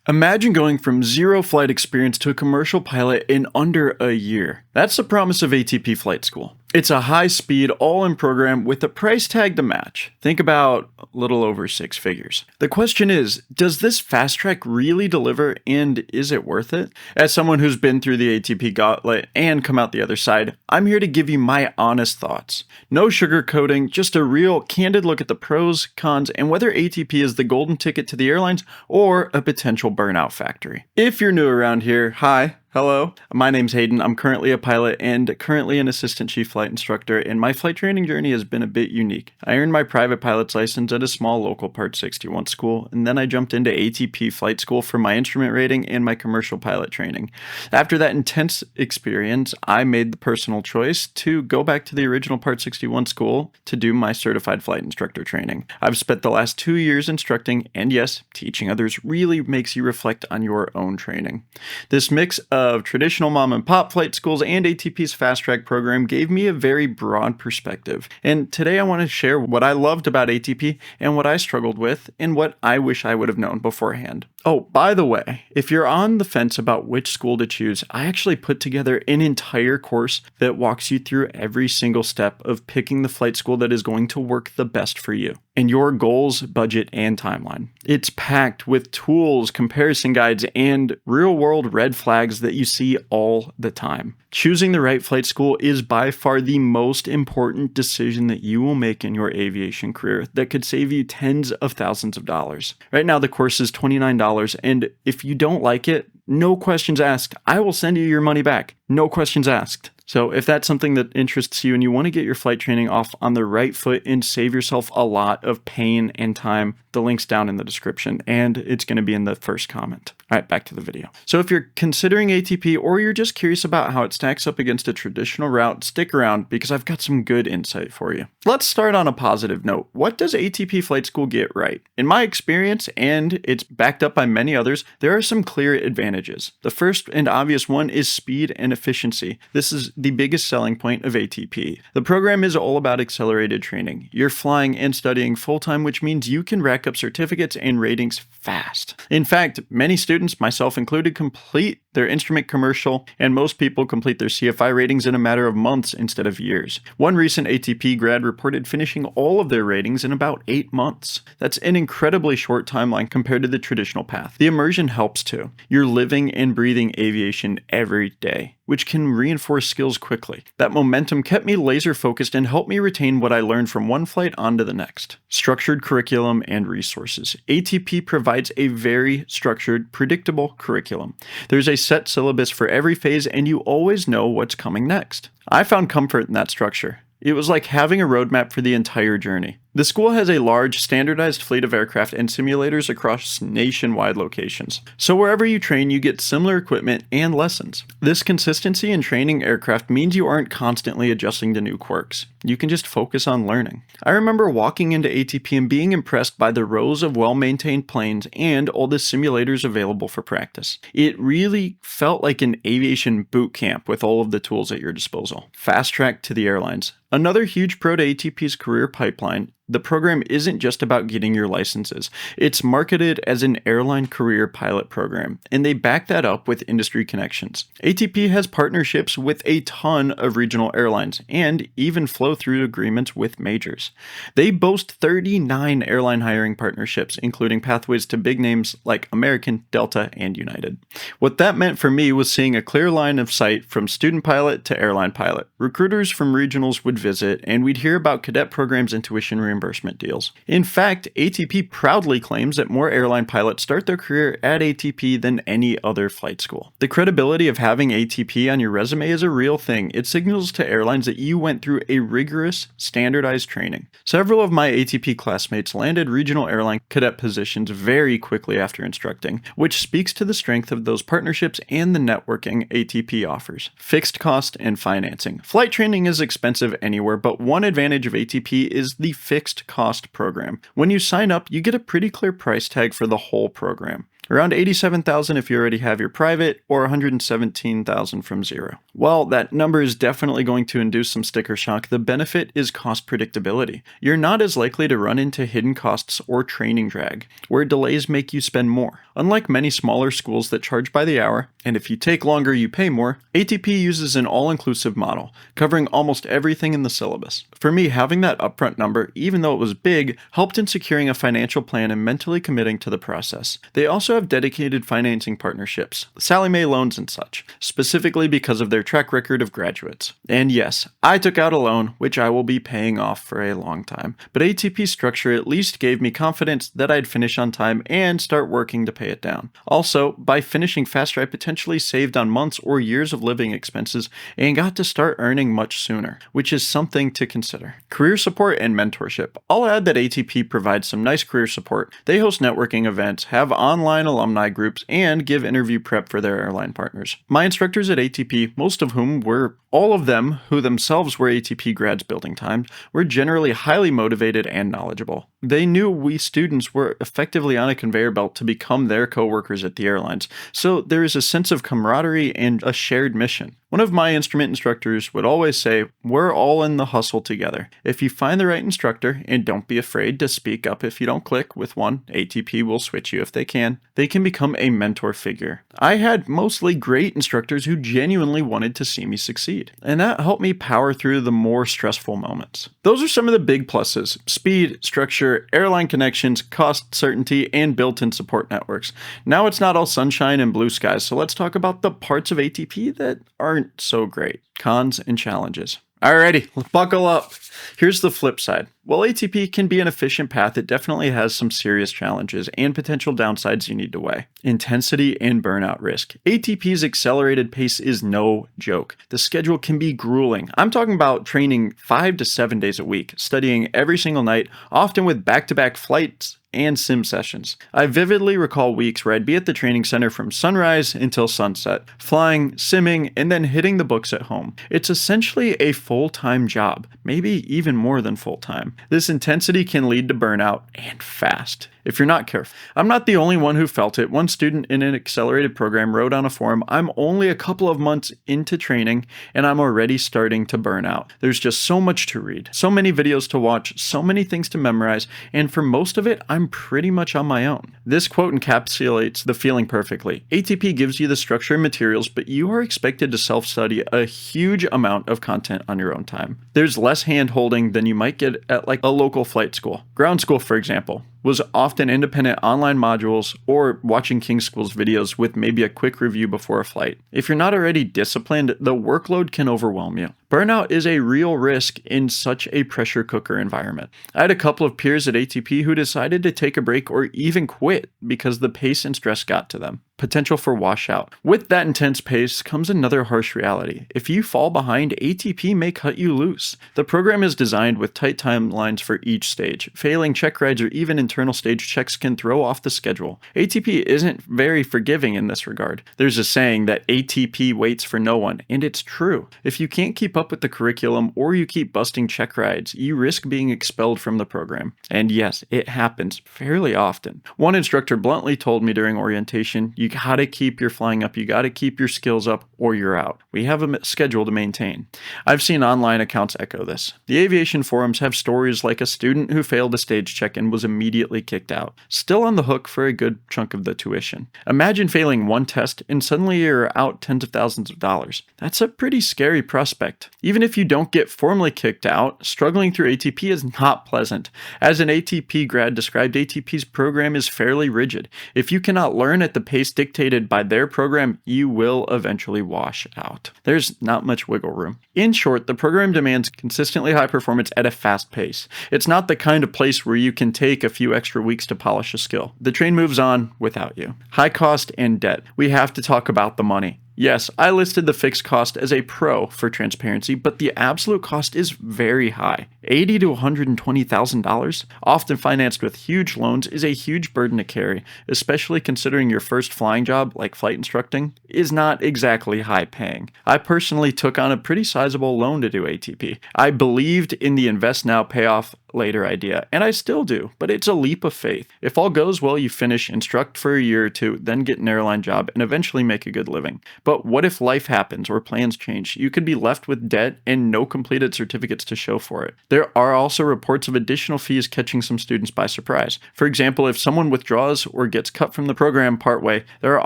Imagine going from zero flight experience to a commercial pilot in under a year. That's the promise of ATP Flight School. It's a high-speed, all-in program with a price tag to match. Think about a little over 6 figures. The question is, does this fast track really deliver, and is it worth it? As someone who's been through the ATP gauntlet and come out the other side, I'm here to give you my honest thoughts. No sugarcoating, just a real, candid look at the pros, cons, and whether ATP is the golden ticket to the airlines or a potential burnout factory. If you're new around here, hi. Hello, my name's Hayden. I'm currently a pilot and currently an assistant chief flight instructor, and my flight training journey has been a bit unique. I earned my private pilot's license at a small local Part 61 school, and then I jumped into ATP Flight School for my instrument rating and my commercial pilot training. After that intense experience, I made the personal choice to go back to the original Part 61 school to do my certified flight instructor training. I've spent the last 2 years instructing, and yes, teaching others really makes you reflect on your own training. This mix of traditional mom and pop flight schools and ATP's fast track program gave me a very broad perspective. And today I want to share what I loved about ATP and what I struggled with and what I wish I would have known beforehand. Oh, by the way, if you're on the fence about which school to choose, I actually put together an entire course that walks you through every single step of picking the flight school that is going to work the best for you and your goals, budget, and timeline. It's packed with tools, comparison guides, and real-world red flags that you see all the time. Choosing the right flight school is by far the most important decision that you will make in your aviation career that could save you tens of thousands of dollars. Right now, the course is $29, and if you don't like it, no questions asked. I will send you your money back. No questions asked. So if that's something that interests you and you want to get your flight training off on the right foot and save yourself a lot of pain and time, the link's down in the description and it's going to be in the first comment. All right, back to the video. So if you're considering ATP or you're just curious about how it stacks up against a traditional route, stick around because I've got some good insight for you. Let's start on a positive note. What does ATP Flight School get right? In my experience, and it's backed up by many others, there are some clear advantages. The first and obvious one is speed and efficiency. This is the biggest selling point of ATP. The program is all about accelerated training. You're flying and studying full-time, which means you can rack up certificates and ratings fast. In fact, many students, myself included, complete their instrument commercial, and most people complete their CFI ratings in a matter of months instead of years. One recent ATP grad reported finishing all of their ratings in about 8 months. That's an incredibly short timeline compared to the traditional path. The immersion helps too. You're living and breathing aviation every day, which can reinforce skills quickly. That momentum kept me laser focused and helped me retain what I learned from one flight onto the next. Structured curriculum and resources. ATP provides a very structured, predictable curriculum. There's a set syllabus for every phase and you always know what's coming next. I found comfort in that structure. It was like having a roadmap for the entire journey. The school has a large, standardized fleet of aircraft and simulators across nationwide locations. So wherever you train, you get similar equipment and lessons. This consistency in training aircraft means you aren't constantly adjusting to new quirks. You can just focus on learning. I remember walking into ATP and being impressed by the rows of well-maintained planes and all the simulators available for practice. It really felt like an aviation boot camp with all of the tools at your disposal. Fast track to the airlines. Another huge pro to ATP's career pipeline. The program isn't just about getting your licenses. It's marketed as an airline career pilot program, and they back that up with industry connections. ATP has partnerships with a ton of regional airlines and even flow-through agreements with majors. They boast 39 airline hiring partnerships, including pathways to big names like American, Delta, and United. What that meant for me was seeing a clear line of sight from student pilot to airline pilot. Recruiters from regionals would visit, and we'd hear about cadet programs and tuition reimbursement deals. In fact, ATP proudly claims that more airline pilots start their career at ATP than any other flight school. The credibility of having ATP on your resume is a real thing. It signals to airlines that you went through a rigorous, standardized training. Several of my ATP classmates landed regional airline cadet positions very quickly after instructing, which speaks to the strength of those partnerships and the networking ATP offers. Fixed cost and financing. Flight training is expensive anywhere, but one advantage of ATP is the fixed cost program. When you sign up, you get a pretty clear price tag for the whole program. around $87,000 if you already have your private, or $117,000 from zero. While that number is definitely going to induce some sticker shock, the benefit is cost predictability. You're not as likely to run into hidden costs or training drag, where delays make you spend more. Unlike many smaller schools that charge by the hour, and if you take longer you pay more, ATP uses an all-inclusive model, covering almost everything in the syllabus. For me, having that upfront number, even though it was big, helped in securing a financial plan and mentally committing to the process. They also have dedicated financing partnerships, Sallie Mae loans and such, specifically because of their track record of graduates. And yes, I took out a loan, which I will be paying off for a long time, but ATP's structure at least gave me confidence that I'd finish on time and start working to pay it down. Also, by finishing faster, I potentially saved on months or years of living expenses and got to start earning much sooner, which is something to consider. Career support and mentorship. I'll add that ATP provides some nice career support. They host networking events, have online alumni groups, and give interview prep for their airline partners. My instructors at ATP, most of whom were all of them who themselves were ATP grads building time, were generally highly motivated and knowledgeable. They knew we students were effectively on a conveyor belt to become their co-workers at the airlines, so there is a sense of camaraderie and a shared mission. One of my instrument instructors would always say, "We're all in the hustle together. If you find the right instructor, and don't be afraid to speak up if you don't click with one, ATP will switch you if they can become a mentor figure." I had mostly great instructors who genuinely wanted to see me succeed, and that helped me power through the more stressful moments. Those are some of the big pluses: speed, structure, airline connections, cost certainty, and built-in support networks. Now it's not all sunshine and blue skies, so let's talk about the parts of ATP that aren't so great. Cons and challenges. Alrighty, buckle up. Here's the flip side. While ATP can be an efficient path, it definitely has some serious challenges and potential downsides you need to weigh. Intensity and burnout risk. ATP's accelerated pace is no joke. The schedule can be grueling. I'm talking about training 5 to 7 days a week, studying every single night, often with back-to-back flights and sim sessions. I vividly recall weeks where I'd be at the training center from sunrise until sunset, flying, simming, and then hitting the books at home. It's essentially a full-time job, maybe even more than full-time. This intensity can lead to burnout, and fast, if you're not careful. I'm not the only one who felt it. One student in an accelerated program wrote on a forum, "I'm only a couple of months into training and I'm already starting to burn out. There's just so much to read, so many videos to watch, so many things to memorize, and for most of it, I'm pretty much on my own." This quote encapsulates the feeling perfectly. ATP gives you the structure and materials, but you are expected to self-study a huge amount of content on your own time. There's less hand-holding than you might get at like a local flight school. Ground school, for example, was often independent online modules or watching King School's videos with maybe a quick review before a flight. If you're not already disciplined, the workload can overwhelm you. Burnout is a real risk in such a pressure cooker environment. I had a couple of peers at ATP who decided to take a break or even quit because the pace and stress got to them. Potential for washout. With that intense pace comes another harsh reality. If you fall behind, ATP may cut you loose. The program is designed with tight timelines for each stage. Failing check rides or even internal stage checks can throw off the schedule. ATP isn't very forgiving in this regard. There's a saying that ATP waits for no one, and it's true. If you can't keep up with the curriculum or you keep busting check rides, you risk being expelled from the program. And yes, it happens fairly often. One instructor bluntly told me during orientation, "You gotta keep your flying up, you gotta keep your skills up, or you're out. We have a schedule to maintain." I've seen online accounts echo this. The aviation forums have stories like a student who failed a stage check and was immediately kicked out, still on the hook for a good chunk of the tuition. Imagine failing one test and suddenly you're out tens of thousands of dollars. That's a pretty scary prospect. Even if you don't get formally kicked out, struggling through ATP is not pleasant. As an ATP grad described, ATP's program is fairly rigid. If you cannot learn at the pace dictated by their program, you will eventually wash out. There's not much wiggle room. In short, the program demands consistently high performance at a fast pace. It's not the kind of place where you can take a few extra weeks to polish a skill. The train moves on without you. High cost and debt. We have to talk about the money. Yes, I listed the fixed cost as a pro for transparency, but the absolute cost is very high. $80,000 to $120,000, often financed with huge loans, is a huge burden to carry, especially considering your first flying job, like flight instructing, is not exactly high paying. I personally took on a pretty sizable loan to do ATP. I believed in the invest now, pay off later idea, and I still do, but it's a leap of faith. If all goes well, you finish, instruct for a year or two, then get an airline job, and eventually make a good living. But what if life happens or plans change? You could be left with debt and no completed certificates to show for it. There are also reports of additional fees catching some students by surprise. For example, if someone withdraws or gets cut from the program partway, there are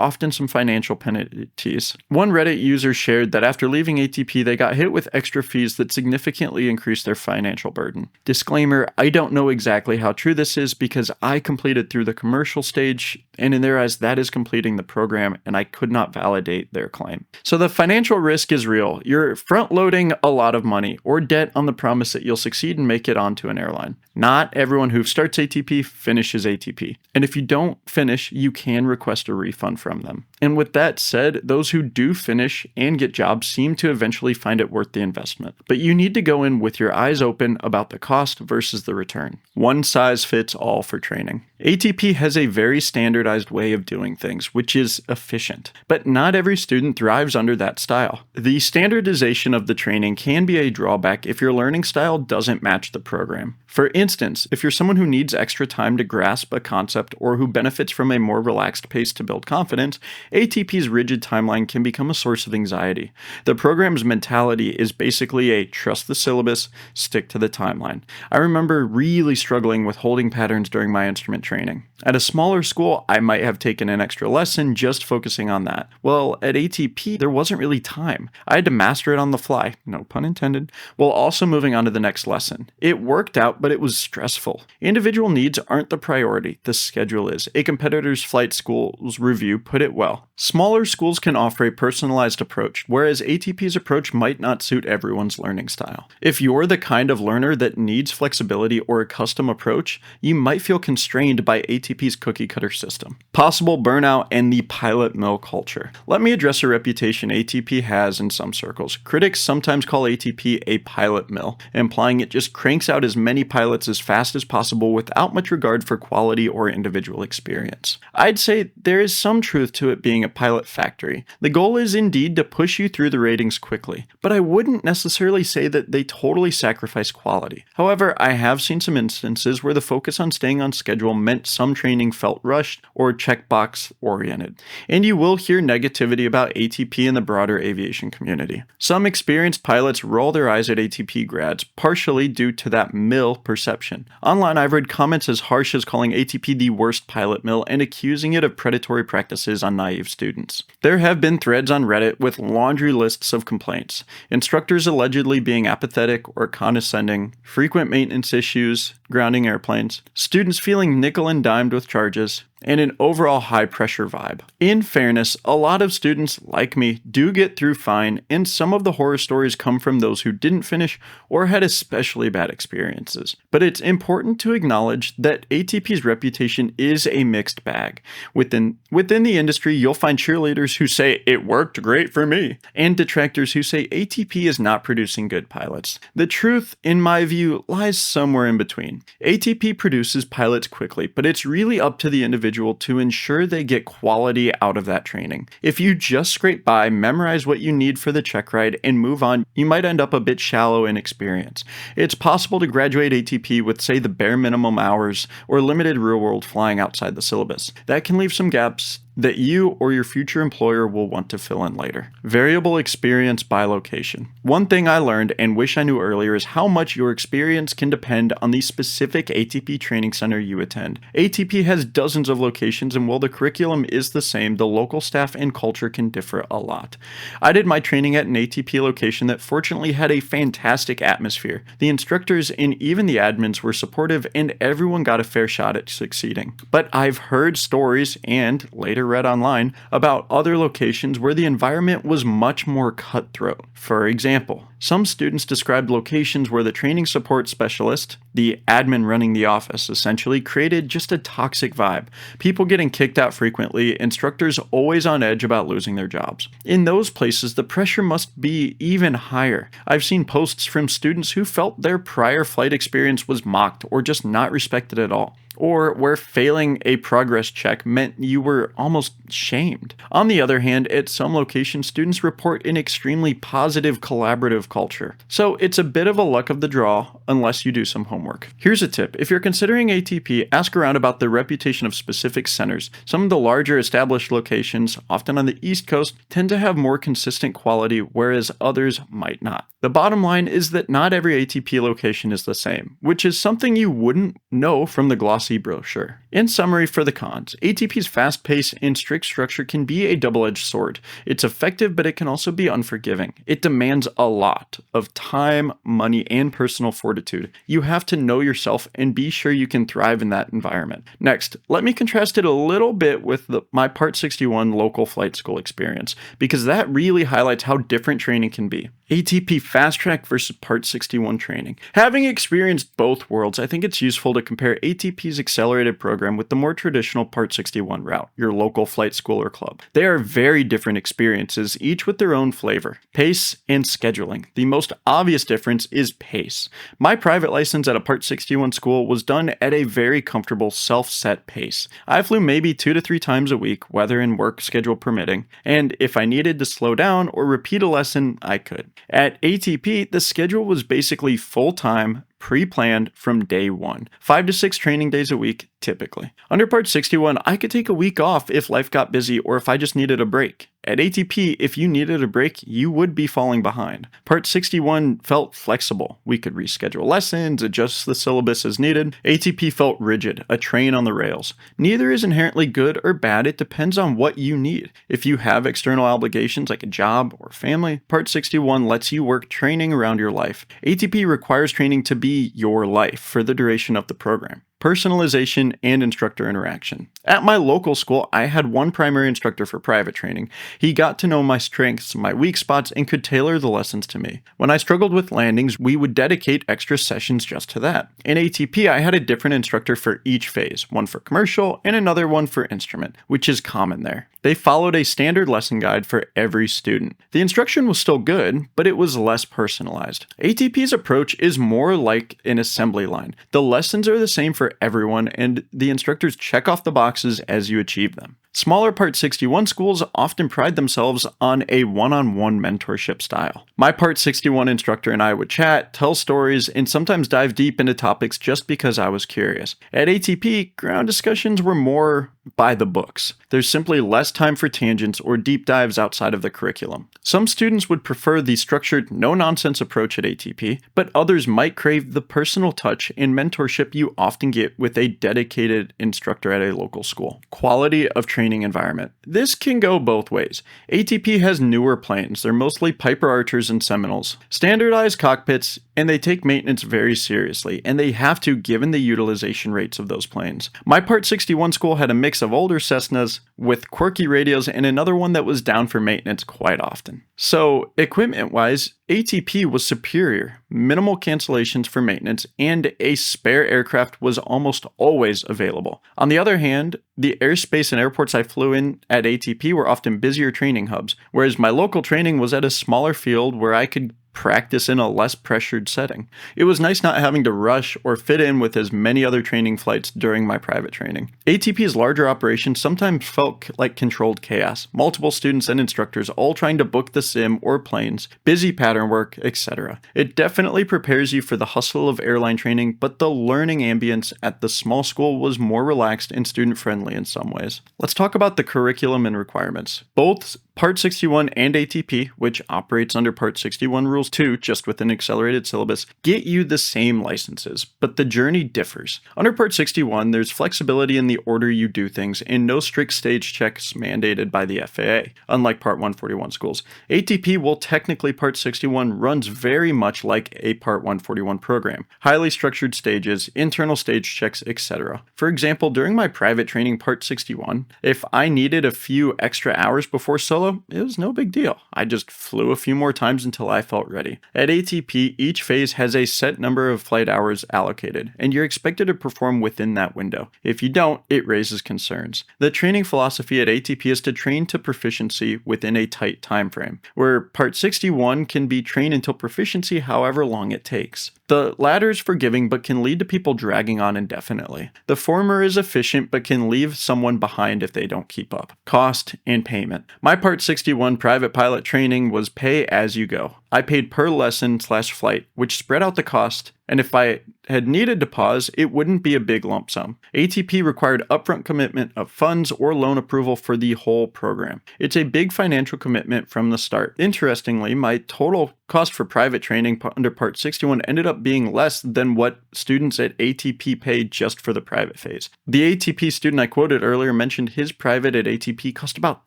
often some financial penalties. One Reddit user shared that after leaving ATP, they got hit with extra fees that significantly increased their financial burden. Disclaimer, I don't know exactly how true this is because I completed through the commercial stage, and in their eyes, that is completing the program, and I could not validate their claim. So the financial risk is real. You're front-loading a lot of money or debt on the promise that you'll succeed and make it onto an airline. Not everyone who starts ATP finishes ATP. And if you don't finish, you can request a refund from them. And with that said, those who do finish and get jobs seem to eventually find it worth the investment. But you need to go in with your eyes open about the cost versus the return. One size fits all for training. ATP has a very standardized way of doing things, which is efficient. But not every student thrives under that style. The standardization of the training can be a drawback if your learning style doesn't match the program. For instance, if you're someone who needs extra time to grasp a concept or who benefits from a more relaxed pace to build confidence, ATP's rigid timeline can become a source of anxiety. The program's mentality is basically a trust the syllabus, stick to the timeline. I remember really struggling with holding patterns during my instrument training. At a smaller school, I might have taken an extra lesson just focusing on that. Well, at ATP, there wasn't really time. I had to master it on the fly, no pun intended, while also moving on to the next lesson. It worked out, but it was stressful. Individual needs aren't the priority, the schedule is. A competitor's flight school's review put it well. Smaller schools can offer a personalized approach, whereas ATP's approach might not suit everyone's learning style. If you're the kind of learner that needs flexibility or a custom approach, you might feel constrained by ATP's cookie-cutter system. Possible burnout and the pilot mill culture. Let me address a reputation ATP has in some circles. Critics sometimes call ATP a pilot mill, implying it just cranks out as many pilots as fast as possible without much regard for quality or individual experience. I'd say there is some truth to it being a pilot factory. The goal is indeed to push you through the ratings quickly, but I wouldn't necessarily say that they totally sacrifice quality. However, I have seen some instances where the focus on staying on schedule meant some training felt rushed or checkbox oriented. And you will hear negativity about ATP in the broader aviation community. Some experienced pilots roll their eyes at ATP grads, partially due to that mill perception. Online, I've read comments as harsh as calling ATP the worst pilot mill and accusing it of predatory practices on naive students. There have been threads on Reddit with laundry lists of complaints. Instructors allegedly being apathetic or condescending, frequent maintenance issues, grounding airplanes, students feeling nickel and dimed with charges, and an overall high-pressure vibe. In fairness, a lot of students, like me, do get through fine, and some of the horror stories come from those who didn't finish or had especially bad experiences. But it's important to acknowledge that ATP's reputation is a mixed bag. Within the industry, you'll find cheerleaders who say, "It worked great for me," and detractors who say ATP is not producing good pilots. The truth, in my view, lies somewhere in between. ATP produces pilots quickly, but it's really up to the individual to ensure they get quality out of that training. If you just scrape by, memorize what you need for the check ride, and move on, you might end up a bit shallow in experience. It's possible to graduate ATP with, say, the bare minimum hours or limited real-world flying outside the syllabus. That can leave some gaps that you or your future employer will want to fill in later. Variable experience by location. One thing I learned and wish I knew earlier is how much your experience can depend on the specific ATP training center you attend. ATP has dozens of locations, and while the curriculum is the same, the local staff and culture can differ a lot. I did my training at an ATP location that fortunately had a fantastic atmosphere. The instructors and even the admins were supportive, and everyone got a fair shot at succeeding. But I've heard stories and later read online about other locations where the environment was much more cutthroat. For example, some students described locations where the training support specialist, the admin running the office, essentially created just a toxic vibe. People getting kicked out frequently, instructors always on edge about losing their jobs. In those places, the pressure must be even higher. I've seen posts from students who felt their prior flight experience was mocked or just not respected at all. or where failing a progress check meant you were almost shamed. On the other hand, at some locations, students report an extremely positive collaborative culture. So it's a bit of a luck of the draw unless you do some homework. Here's a tip. If you're considering ATP, ask around about the reputation of specific centers. Some of the larger established locations, often on the East Coast, tend to have more consistent quality, whereas others might not. The bottom line is that not every ATP location is the same, which is something you wouldn't know from the glossy brochure. In summary, for the cons, ATP's fast pace and strict structure can be a double-edged sword. It's effective, but it can also be unforgiving. It demands a lot of time, money, and personal fortitude. You have to know yourself and be sure you can thrive in that environment. Next, let me contrast it a little bit with my Part 61 local flight school experience, because that really highlights how different training can be. ATP Fast Track versus Part 61 training. Having experienced both worlds, I think it's useful to compare ATP's accelerated program with the more traditional Part 61 route, your local flight school or club. They are very different experiences, each with their own flavor. Pace and scheduling. The most obvious difference is pace. My private license at a Part 61 school was done at a very comfortable self-set pace. I flew maybe 2 to 3 times a week, weather and work schedule permitting, and if I needed to slow down or repeat a lesson, I could. At ATP, the schedule was basically full-time, pre-planned from day one. 5 to 6 training days a week, typically. Under Part 61, I could take a week off if life got busy or if I just needed a break. At ATP, if you needed a break, you would be falling behind. Part 61 felt flexible. We could reschedule lessons, adjust the syllabus as needed. ATP felt rigid, a train on the rails. Neither is inherently good or bad, it depends on what you need. If you have external obligations like a job or family, Part 61 lets you work training around your life. ATP requires training to be your life for the duration of the program. Personalization and instructor interaction. At my local school, I had one primary instructor for private training. He got to know my strengths, my weak spots, and could tailor the lessons to me. When I struggled with landings, we would dedicate extra sessions just to that. In ATP, I had a different instructor for each phase, one for commercial and another one for instrument, which is common there. They followed a standard lesson guide for every student. The instruction was still good, but it was less personalized. ATP's approach is more like an assembly line. The lessons are the same for everyone, and the instructors check off the boxes as you achieve them. Smaller Part 61 schools often pride themselves on a one-on-one mentorship style. My Part 61 instructor and I would chat, tell stories, and sometimes dive deep into topics just because I was curious. At ATP, ground discussions were more by the books. There's simply less time for tangents or deep dives outside of the curriculum. Some students would prefer the structured, no-nonsense approach at ATP, but others might crave the personal touch and mentorship you often get with a dedicated instructor at a local school. Quality of training environment. This can go both ways. ATP has newer planes. They're mostly Piper Archers and Seminoles. Standardized cockpits, and they take maintenance very seriously, and they have to given the utilization rates of those planes. My Part 61 school had a mix of older Cessnas with quirky radios and another one that was down for maintenance quite often. So, equipment-wise, ATP was superior, minimal cancellations for maintenance, and a spare aircraft was almost always available. On the other hand, the airspace and airports I flew in at ATP were often busier training hubs, whereas my local training was at a smaller field where I could practice in a less pressured setting. It was nice not having to rush or fit in with as many other training flights during my private training. ATP's larger operations sometimes felt like controlled chaos. Multiple students and instructors all trying to book the sim or planes, busy pattern work, etc. It definitely prepares you for the hustle of airline training, but the learning ambience at the small school was more relaxed and student-friendly in some ways. Let's talk about the curriculum and requirements. Both Part 61 and ATP, which operates under Part 61 Rules 2, just with an accelerated syllabus, get you the same licenses, but the journey differs. Under Part 61, there's flexibility in the order you do things and no strict stage checks mandated by the FAA, unlike Part 141 schools. ATP, while technically Part 61, runs very much like a Part 141 program. Highly structured stages, internal stage checks, etc. For example, during my private training Part 61, if I needed a few extra hours before solo, solo, it was no big deal. I just flew a few more times until I felt ready. At ATP, each phase has a set number of flight hours allocated, and you're expected to perform within that window. If you don't, it raises concerns. The training philosophy at ATP is to train to proficiency within a tight time frame, where Part 61 can be trained until proficiency however long it takes. The latter is forgiving but can lead to people dragging on indefinitely. The former is efficient but can leave someone behind if they don't keep up. Cost and payment. My Part 61 private pilot training was pay as you go. I paid per lesson/flight, which spread out the cost, and if I had needed to pause, it wouldn't be a big lump sum. ATP required upfront commitment of funds or loan approval for the whole program. It's a big financial commitment from the start. Interestingly, my total cost for private training under Part 61 ended up being less than what students at ATP paid just for the private phase. The ATP student I quoted earlier mentioned his private at ATP cost about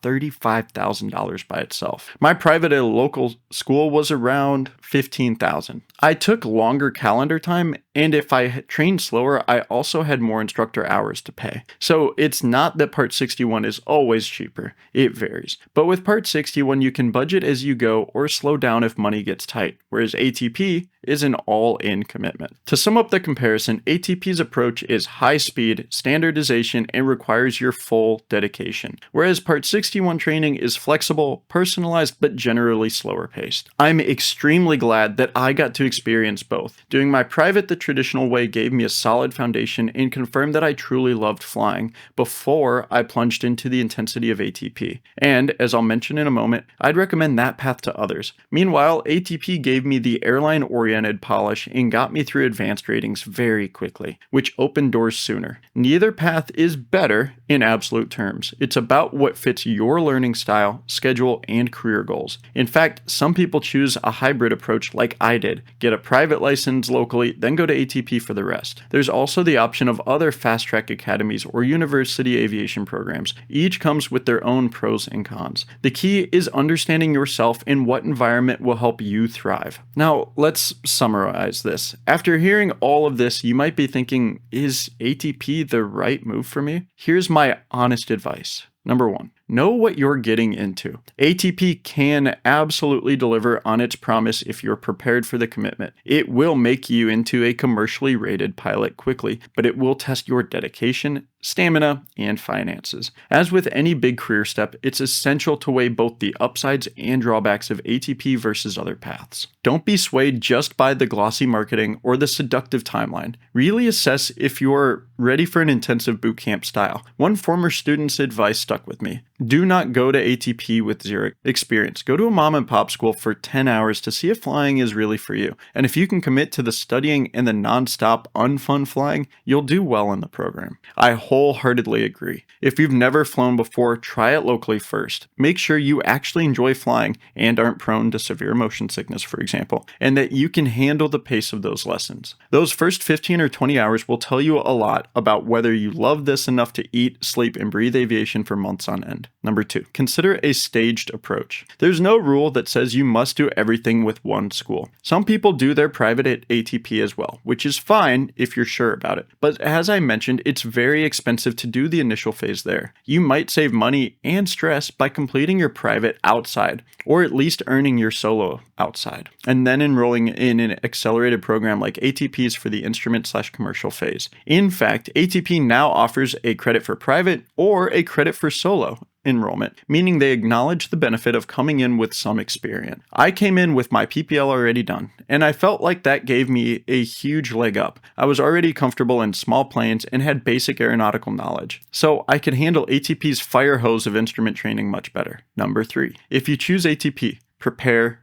$35,000 by itself. My private at a local school was around $15,000. I took longer calendar time, and if I trained slower, I also had more instructor hours to pay. So it's not that Part 61 is always cheaper. It varies. But with Part 61, you can budget as you go or slow down if money gets tight, whereas ATP is an all-in commitment. To sum up the comparison, ATP's approach is high speed, standardization, and requires your full dedication, whereas Part 61 training is flexible, personalized, but generally slower paced. I'm extremely glad that I got to experience both. Doing my private the traditional way gave me a solid foundation and confirmed that I truly loved flying before I plunged into the intensity of ATP. And, as I'll mention in a moment, I'd recommend that path to others. Meanwhile, ATP gave me the airline-oriented polish and got me through advanced ratings very quickly, which opened doors sooner. Neither path is better in absolute terms. It's about what fits your learning style, schedule, and career goals. In fact, some people choose a hybrid approach like I did, get a private license locally, then go to ATP for the rest. There's also the option of other fast-track academies or university aviation programs. Each comes with their own pros and cons. The key is understanding yourself and what environment will help you thrive. Now, let's summarize this. After hearing all of this, you might be thinking, is ATP the right move for me? Here's my honest advice. Number 1, know what you're getting into. ATP can absolutely deliver on its promise if you're prepared for the commitment. It will make you into a commercially rated pilot quickly, but it will test your dedication, stamina, and finances. As with any big career step, it's essential to weigh both the upsides and drawbacks of ATP versus other paths. Don't be swayed just by the glossy marketing or the seductive timeline. Really assess if you're ready for an intensive boot camp style. One former student's advice stuck with me. Do not go to ATP with zero experience. Go to a mom and pop school for 10 hours to see if flying is really for you. And if you can commit to the studying and the non-stop unfun flying, you'll do well in the program. I wholeheartedly agree. If you've never flown before, try it locally first. Make sure you actually enjoy flying and aren't prone to severe motion sickness, for example, and that you can handle the pace of those lessons. Those first 15 or 20 hours will tell you a lot about whether you love this enough to eat, sleep, and breathe aviation for months on end. Number 2, consider a staged approach. There's no rule that says you must do everything with one school. Some people do their private at ATP as well, which is fine if you're sure about it. But as I mentioned, it's very expensive to do the initial phase there. You might save money and stress by completing your private outside, or at least earning your solo outside, and then enrolling in an accelerated program like ATP's for the instrument/commercial phase. In fact, ATP now offers a credit for private or a credit for solo enrollment, meaning they acknowledge the benefit of coming in with some experience. I came in with my PPL already done, and I felt like that gave me a huge leg up. I was already comfortable in small planes and had basic aeronautical knowledge, so I could handle ATP's fire hose of instrument training much better. Number 3, if you choose ATP, prepare.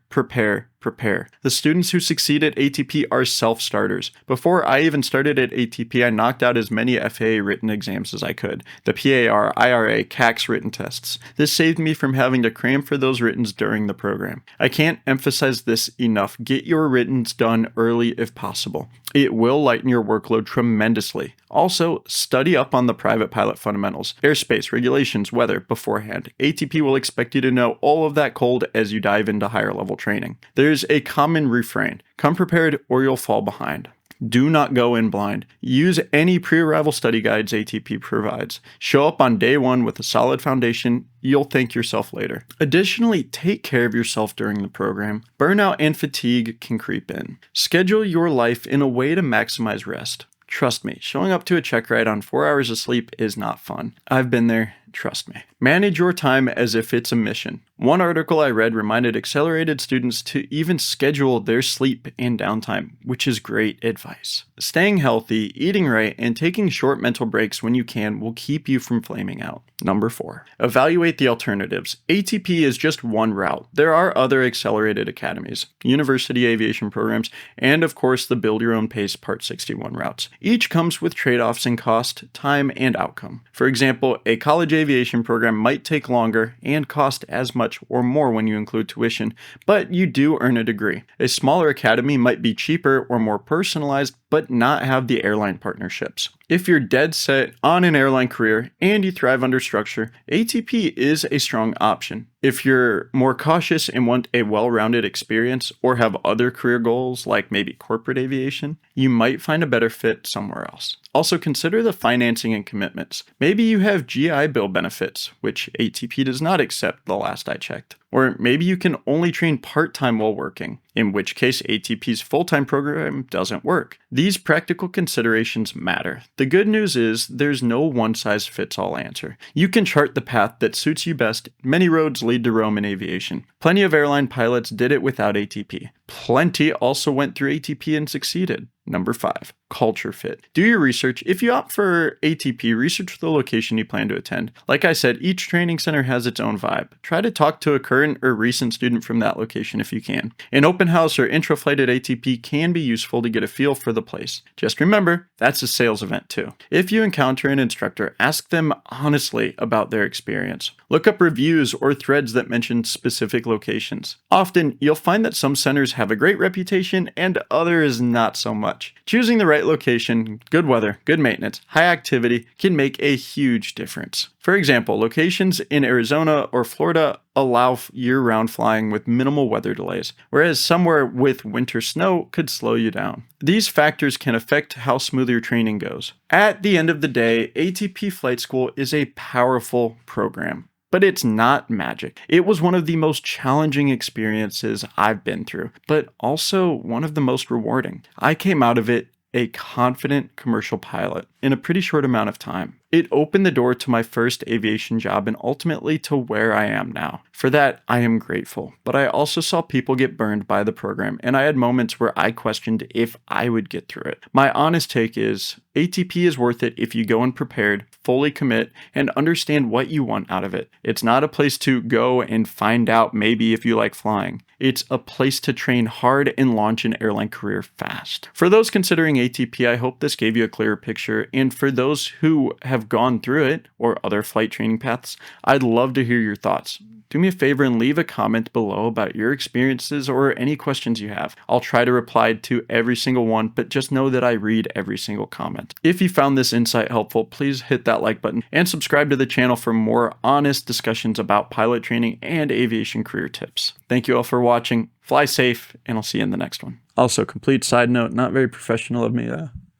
The students who succeed at ATP are self-starters. Before I even started at ATP, I knocked out as many FAA written exams as I could. The PAR, IRA, CACS written tests. This saved me from having to cram for those writtens during the program. I can't emphasize this enough. Get your writtens done early if possible. It will lighten your workload tremendously. Also, study up on the private pilot fundamentals, airspace, regulations, weather beforehand. ATP will expect you to know all of that cold as you dive into higher level training. There's a common refrain: come prepared or you'll fall behind. Do not go in blind. Use any pre-arrival study guides ATP provides. Show up on day one with a solid foundation. You'll thank yourself later. Additionally, take care of yourself during the program. Burnout and fatigue can creep in. Schedule your life in a way to maximize rest. Trust me, showing up to a check ride on 4 hours of sleep is not fun. I've been there. Trust me. Manage your time as if it's a mission. One article I read reminded accelerated students to even schedule their sleep and downtime, which is great advice. Staying healthy, eating right, and taking short mental breaks when you can will keep you from flaming out. Number 4. Evaluate the alternatives. ATP is just one route. There are other accelerated academies, university aviation programs, and of course the Build Your Own Pace Part 61 routes. Each comes with trade-offs in cost, time, and outcome. For example, a college aviation program might take longer and cost as much or more when you include tuition, but you do earn a degree. A smaller academy might be cheaper or more personalized, but not have the airline partnerships. If you're dead set on an airline career and you thrive under structure, ATP is a strong option. If you're more cautious and want a well-rounded experience or have other career goals like maybe corporate aviation, you might find a better fit somewhere else. Also consider the financing and commitments. Maybe you have GI Bill benefits, which ATP does not accept the last I checked. Or maybe you can only train part-time while working, in which case ATP's full-time program doesn't work. These practical considerations matter. The good news is there's no one-size-fits-all answer. You can chart the path that suits you best. Many roads lead to Rome in aviation. Plenty of airline pilots did it without ATP. Plenty also went through ATP and succeeded. Number 5, culture fit. Do your research. If you opt for ATP, research the location you plan to attend. Like I said, each training center has its own vibe. Try to talk to a current or recent student from that location if you can. An open house or intro-flight at ATP can be useful to get a feel for the place. Just remember, that's a sales event too. If you encounter an instructor, ask them honestly about their experience. Look up reviews or threads that mention specific locations. Often, you'll find that some centers have a great reputation and others not so much. Choosing the right location, good weather, good maintenance, high activity can make a huge difference. For example, locations in Arizona or Florida allow year-round flying with minimal weather delays, whereas somewhere with winter snow could slow you down. These factors can affect how smooth your training goes. At the end of the day, ATP Flight School is a powerful program. But it's not magic. It was one of the most challenging experiences I've been through, but also one of the most rewarding. I came out of it a confident commercial pilot in a pretty short amount of time. It opened the door to my first aviation job and ultimately to where I am now. For that, I am grateful, but I also saw people get burned by the program, and I had moments where I questioned if I would get through it. My honest take is, ATP is worth it if you go in prepared, fully commit, and understand what you want out of it. It's not a place to go and find out maybe if you like flying. It's a place to train hard and launch an airline career fast. For those considering ATP, I hope this gave you a clearer picture, and for those who have gone through it or other flight training paths, I'd love to hear your thoughts. Do me a favor and leave a comment below about your experiences or any questions you have. I'll try to reply to every single one, but just know that I read every single comment. If you found this insight helpful, please hit that like button and subscribe to the channel for more honest discussions about pilot training and aviation career tips. Thank you all for watching. Fly safe, and I'll see you in the next one. Also, complete side note, not very professional of me.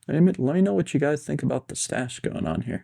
Let me know what you guys think about the stash going on here.